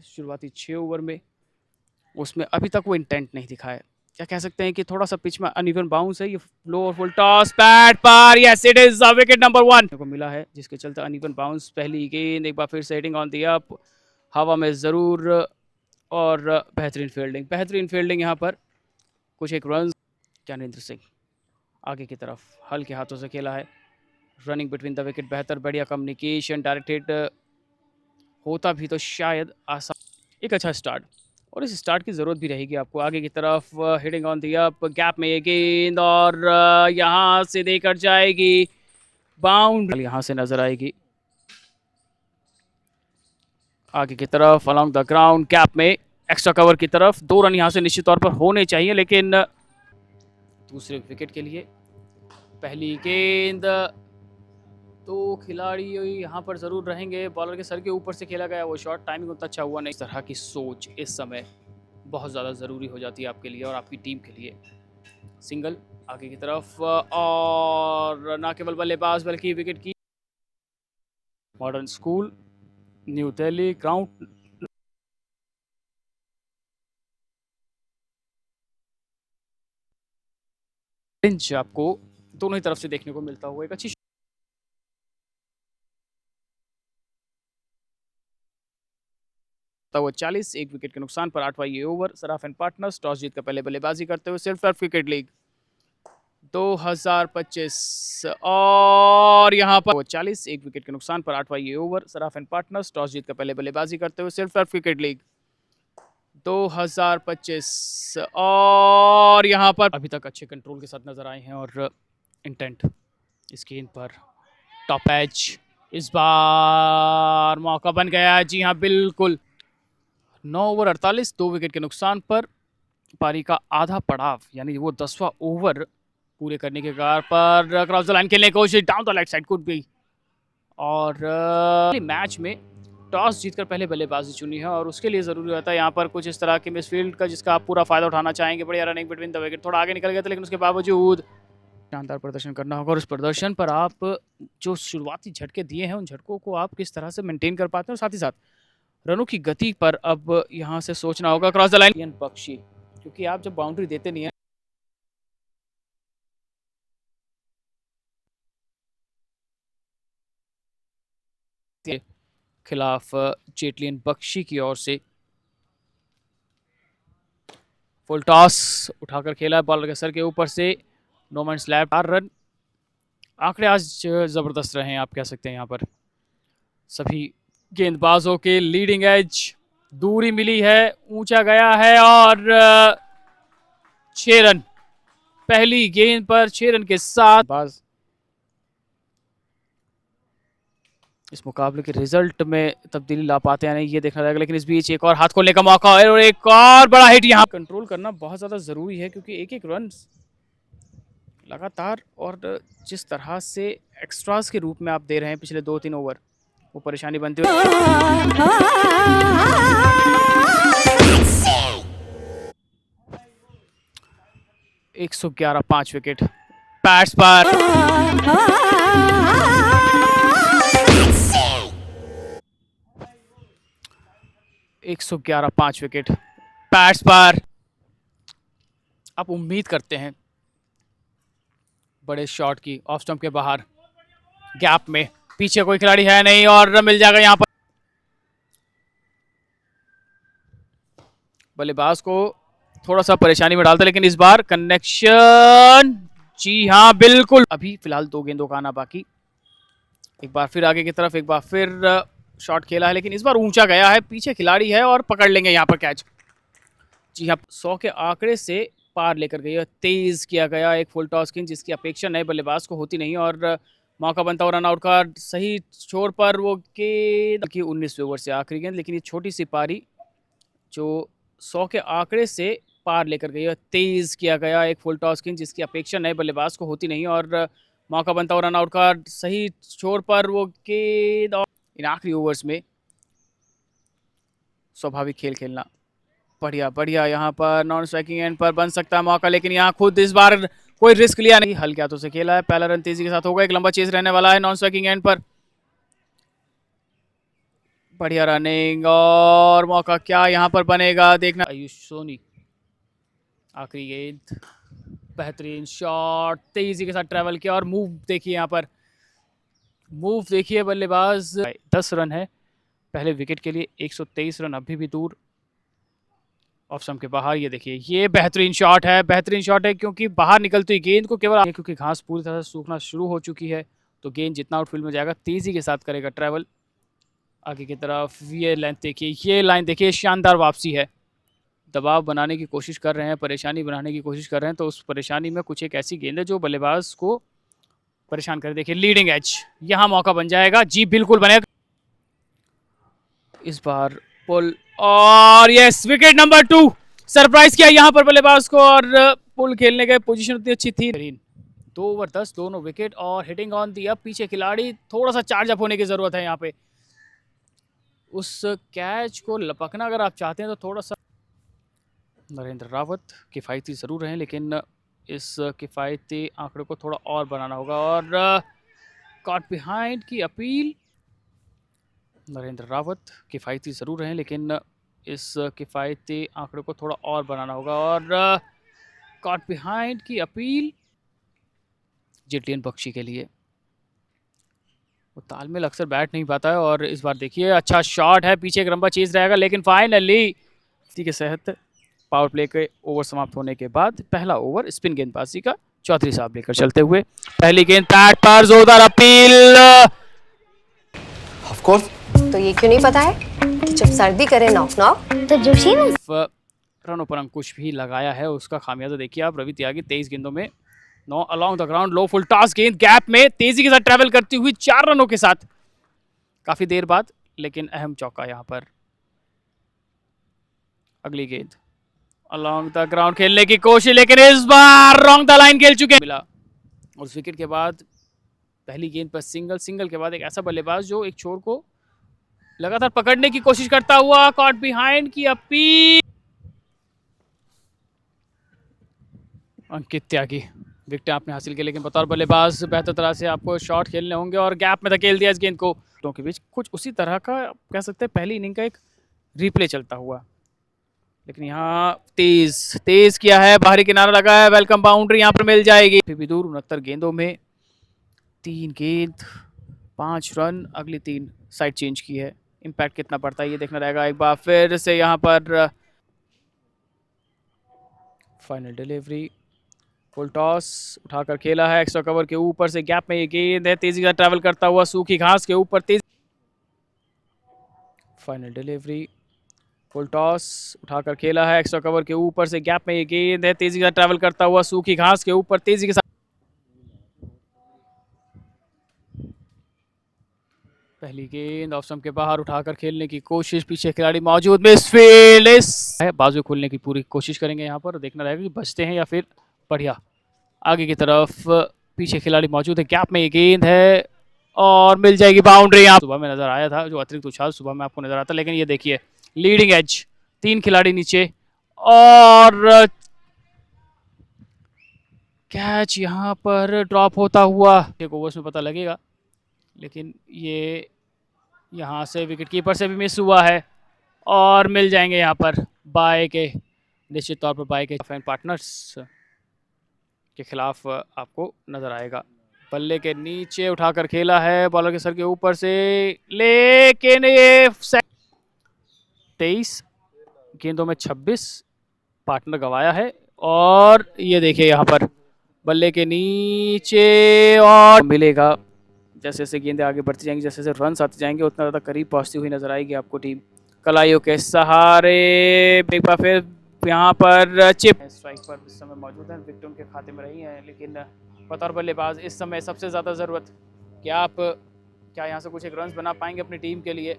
शुरुआती 6 ओवर में, उसमें अभी तक वो इंटेंट नहीं दिखा है। क्या कह सकते हैं कि थोड़ा सा पिच में अनइवन बाउंस है। ये लो और फुल टॉस पैड पर, yes it is wicket number 1 को मिला है, जिसके चलते अनइवन बाउंस। पहली गेंद एक बार फिर से हिटिंग ऑन दी अप, हवा में ज़रूर, और बेहतरीन फील्डिंग यहाँ पर। कुछ एक रन। ज्ञानेंद्र सिंह आगे की तरफ हल्के हाथों से खेला है, रनिंग बिटवीन द विकेट बेहतर, बढ़िया कम्युनिकेशन, डायरेक्टेड होता भी तो शायद आसान। एक अच्छा स्टार्ट, और इस स्टार्ट की ज़रूरत भी रहेगी आपको। आगे की तरफ hitting on the up, gap में ये गेंद, और यहाँ से देकर जाएगी बाउंड्री, यहाँ से नजर आएगी। आगे की तरफ अलोंग द ग्राउंड, गैप में एक्स्ट्रा कवर की तरफ 2 रन यहाँ से निश्चित तौर पर होने चाहिए, लेकिन दूसरे विकेट के लिए पहली गेंद, तो खिलाड़ी यहाँ पर ज़रूर रहेंगे। बॉलर के सर के ऊपर से खेला गया वो शॉट, टाइमिंग उतना अच्छा हुआ नहीं। इस तरह की सोच इस समय बहुत ज़्यादा ज़रूरी हो जाती है आपके लिए और आपकी टीम के लिए। सिंगल आगे की तरफ, और ना केवल बल्लेबाज बल्कि विकेट की modern school new Delhi ground आपको दोनों ही तरफ से देखने को मिलता हुआ एक अच्छी। वो 40, एक विकेट के नुकसान पर 8वां ये over. Saraf and partners toss जीत कर पहले बल्लेबाजी करते हुए सिर्फ क्रिकेट लीग 2025, और यहाँ पर वो 40, एक विकेट के नुकसान पर 8वां ये over. Saraf and partners toss जीत कर पहले बल्लेबाजी करते हुए सिर्फ क्रिकेट लीग 2025, और यहाँ पर अभी तक अच्छे कंट्रोल के साथ नजर आए हैं, और इंटेंट इस गेंद पर टॉप एज, इस बार मौका बन गया। जी हाँ बिल्कुल, 9 ओवर 48, 2 विकेट के नुकसान पर पारी का आधा पड़ाव, यानी वो 10वां ओवर पूरे करने के कार पर क्रॉस द लाइन खेलने की कोशिश, down the left side could be, और मैच में टॉस जीतकर पहले बल्लेबाजी चुनी है, और उसके लिए ज़रूरी होता है यहाँ पर कुछ इस तरह के मिसफील्ड का, जिसका आप पूरा फायदा उठाना चाहेंगे। बढ़िया रनिंग बिटवीन द विकेट, थोड़ा आगे निकल गया था, लेकिन उसके बावजूद शानदार प्रदर्शन करना होगा, और उस प्रदर्शन पर आप जो शुरुआती झटके दिए हैं, उन झटकों को आप किस तरह से मेंटेन कर पाते हैं, और साथ ही साथ रनों की गति पर अब यहाँ से सोचना होगा। क्रॉस द लाइन बख्शी, क्योंकि आप जब बाउंड्री देते नहीं है, खिलाफ जेटलियन बख्शी की ओर से फुल टॉस उठाकर खेला है, बॉलर के सर के ऊपर से, नो मैन स्लैब, 4 रन। आंकड़े आज जबरदस्त रहे हैं, आप कह सकते हैं। यहाँ पर सभी गेंदबाजों के लीडिंग एज, दूरी मिली है, ऊंचा गया है, और 6 रन पहली गेंद पर 6 रन के साथ बाज इस मुकाबले के रिजल्ट में तब्दीली ला पाते हैं नहीं, ये देखना रहेगा। लेकिन इस बीच एक और हाथ खोलने का मौका है, और एक और बड़ा हिट यहाँ कंट्रोल करना बहुत ज़्यादा ज़रूरी है, क्योंकि एक एक रन लगातार, और जिस तरह से एक्स्ट्रास के रूप में आप दे रहे हैं पिछले 2-3 ओवर, वो परेशानी बनती है। 111, 5 विकेट पैट्स पर, 111, 5 विकेट पैट्स पर। आप उम्मीद करते हैं बड़े शॉट की, ऑफ स्टंप के बाहर, गैप में, पीछे कोई खिलाड़ी है नहीं, और मिल जाएगा यहाँ पर। बल्लेबाज को थोड़ा सा परेशानी में डालता, लेकिन इस बार कनेक्शन, जी हाँ बिल्कुल। अभी फिलहाल 2 गेंदों का आना बाकी। एक बार फिर आगे की तरफ, एक बार फिर शॉट खेला है, लेकिन इस बार ऊंचा गया है, पीछे खिलाड़ी है, और पकड़ लेंगे यहाँ पर कैच। जी हाँ, 100 के आंकड़े से पार लेकर गई, तेज किया गया एक फुल टॉस गेंद, जिसकी अपेक्षा नए बल्लेबाज को होती नहीं, और मौका बनता हुआ रन आउट का सही छोर पर वो गेंद की 19वें ओवर से आखिरी गेंद। लेकिन ये छोटी सी पारी जो 100 के आंकड़े से पार लेकर गई, तेज किया गया एक फुल टॉस गेंद, जिसकी अपेक्षा नए बल्लेबाज को होती नहीं, और मौका बनता हुआ रन आउट का सही छोर पर वो गेंद। इन आखिरी ओवर्स में स्वाभाविक खेल खेलना, बढ़िया बढ़िया, यहाँ पर नॉन स्ट्राइकिंग एंड पर बन सकता है मौका, लेकिन यहाँ खुद इस बार कोई रिस्क लिया नहीं, हल्के हाथों से खेला है। पहला रन तेजी के साथ होगा, एक लंबा चेस रहने वाला है नॉन स्ट्राइकिंग एंड पर, बढ़िया रनिंग और मौका क्या यहाँ पर बनेगा देखना। आयुष सोनी, आखिरी गेंद, बेहतरीन शॉट, तेजी के साथ ट्रैवल किया और मूव देखिए यहाँ पर, मूव देखिए बल्लेबाज। 10 रन है पहले विकेट के लिए, 123 रन अभी भी दूर ऑफ स्टंप के बाहर। ये देखिए ये बेहतरीन शॉट है, बेहतरीन शॉट है क्योंकि बाहर निकलती हुई गेंद को केवल, क्योंकि घास पूरी तरह से सूखना शुरू हो चुकी है तो गेंद जितना आउटफील्ड में जाएगा तेजी के साथ करेगा ट्रैवल आगे की तरफ। ये लेंथ देखिए, ये लाइन देखिए, शानदार वापसी है। दबाव बनाने की कोशिश कर रहे हैं, परेशानी बनाने की कोशिश कर रहे हैं, तो उस परेशानी में कुछ एक ऐसी गेंद है जो बल्लेबाज को परेशान करे। देखिए लीडिंग एज, यहाँ मौका बन जाएगा, जी बिल्कुल बनेगा इस बार पुल, और यस विकेट नंबर 2। सरप्राइज किया यहाँ पर बल्लेबाज को और पुल खेलने के पोजीशन उतनी अच्छी थी। 2 ओवर 10, दोनों विकेट और हिटिंग ऑन दी। अब पीछे खिलाड़ी थोड़ा सा चार्ज अप होने की जरूरत है यहाँ पे, उस कैच को लपकना अगर आप चाहते हैं तो थोड़ा सा। नरेंद्र रावत किफ़ायती ज़रूर हैं लेकिन इस किफ़ायती आंकड़े को थोड़ा और बनाना होगा और कॉट बिहाइंड की अपील। नरेंद्र रावत किफ़ायती ज़रूर हैं लेकिन इस किफ़ायती आंकड़े को थोड़ा और बनाना होगा और कॉट बिहाइंड की अपील जेटलियन बख्शी के लिए। वो तालमेल अक्सर बैठ नहीं पाता है और इस बार देखिए अच्छा शॉट है, पीछे एक लंबा चेज रहेगा लेकिन फाइनली इसी के तहत पावर प्ले के ओवर समाप्त होने के बाद पहला ओवर स्पिन गेंदबाजी का चौधरी साहब लेकर चलते हुए। पहली गेंद पैड पर, जोरदार अपील। Of course. तो ये क्यों नहीं पता है कि जब सर्दी करे नॉक नॉक तो जोशी रनों पर अंकुश भी लगाया है, उसका खामियाजा देखिए आप। रवि त्यागी 23 गेंदों में 9 along the ground, low full toss गेंद गैप में तेजी के साथ ट्रैवल करती हुई 4 रनों के साथ काफी देर बाद, लेकिन अहम चौका यहाँ पर। अगली गेंद अलोंग द ग्राउंड खेलने की कोशिश लेकिन इस बार रॉन्ग द लाइन खेल चुके मिला। और उस विकेट के बाद पहली गेंद पर सिंगल के बाद एक ऐसा बल्लेबाज जो एक छोर को लगातार पकड़ने की कोशिश करता हुआ, कॉट बिहाइंड की अपील। अंकित त्यागी विकेट आपने हासिल किया लेकिन बतौर बल्लेबाज बेहतर तरह से आपको शॉट खेलने होंगे और गैप में धकेल दिया इस गेंद को। के बीच कुछ उसी तरह का कह सकते हैं पहली इनिंग का एक रिप्ले चलता हुआ, लेकिन यहाँ तेज किया है, बाहरी किनारा लगा है, वेलकम बाउंड्री यहाँ पर मिल जाएगी। फिर भी दूर 69 गेंदों में 3 गेंद 5 रन, अगली 3 साइड चेंज की है। इम्पैक्ट कितना पड़ता है ये देखना रहेगा। एक बार फिर से यहाँ पर फाइनल डिलीवरी, फुल टॉस उठाकर खेला है, एक्स्ट्रा कवर के ऊपर से गैप में ये गेंद है, तेजी का ट्रैवल करता हुआ सूखी घास के ऊपर तेज। फाइनल डिलीवरी, फुल टॉस उठाकर खेला है, एक्स्ट्रा कवर के ऊपर से गैप में ये गेंद है, तेजी का ट्रैवल करता हुआ सूखी घास के ऊपर तेजी के साथ। पहली गेंद ऑफ स्टंप के बाहर उठाकर खेलने की कोशिश, पीछे खिलाड़ी मौजूद, मिसफील्ड, बाजू खोलने की पूरी कोशिश करेंगे यहाँ पर, देखना रहेगा कि बचते हैं या फिर बढ़िया आगे की तरफ। पीछे खिलाड़ी मौजूद है, गैप में ये गेंद है और मिल जाएगी बाउंड्री। यहाँ सुबह में नजर आया था जो अतिरिक्त उछाल सुबह में आपको नजर आता, लेकिन ये देखिए लीडिंग एज, 3 खिलाड़ी नीचे और कैच यहाँ पर ड्रॉप होता हुआ एक ओवर्स में पता लगेगा, लेकिन ये यहाँ से विकेट कीपर से भी मिस हुआ है और मिल जाएंगे यहाँ पर बाय के, निश्चित तौर पर बाय के फैन पार्टनर्स के खिलाफ आपको नजर आएगा। बल्ले के नीचे उठाकर खेला है, बॉलर के सर के ऊपर से, लेकिन ये 23 गेंदों में 26 पार्टनर गवाया है और ये देखिए यहाँ पर बल्ले के नीचे और मिलेगा। जैसे जैसे गेंदें आगे बढ़ती जाएंगी, जैसे जैसे रन आते जाएंगे उतना ज़्यादा करीब पहुँचती हुई नजर आएगी आपको टीम। कलाइयों के सहारे एक बार फिर यहाँ पर चिप स्ट्राइक पर इस समय मौजूद है, विकेट उनके खाते में रही है, लेकिन बतौर बल्लेबाज इस समय सबसे ज़्यादा ज़रूरत क्या आप क्या यहाँ से कुछ एक रन बना पाएंगे अपनी टीम के लिए।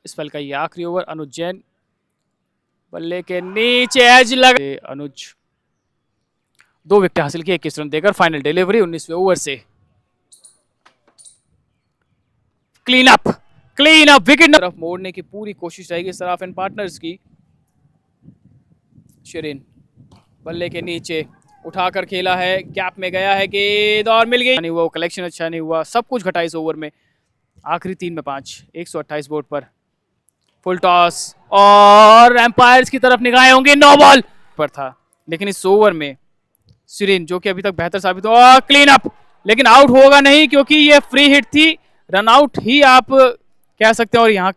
इस पल का ये आखिरी ओवर, अनुज जैन बल्ले के नीचे एज लगा, अनुज 2 विकेट हासिल किए 21 रन देकर। फाइनल डिलीवरी 19वें ओवर से, क्लीन अप विकेट तरफ मोड़ने की पूरी कोशिश रहेगी सराफ एंड पार्टनर्स की। शरीन बल्ले के नीचे उठाकर खेला है, गैप में गया है गेंद और मिल गई, नहीं हुआ, कलेक्शन अच्छा नहीं हुआ, सब कुछ घटा इस ओवर में। आखिरी 3 में 5, 128 बोर्ड पर। फुल टॉस और एम्पायर्स की तरफ निगाहें होंगी, नो बॉल पर था, लेकिन इस ओवर में सिरिन जो कि अभी तक बेहतर साबित हुआ, क्लीन अप, लेकिन आउट होगा नहीं क्योंकि ये फ्री हिट थी, रन आउट ही आप कह सकते हैं। और यहाँ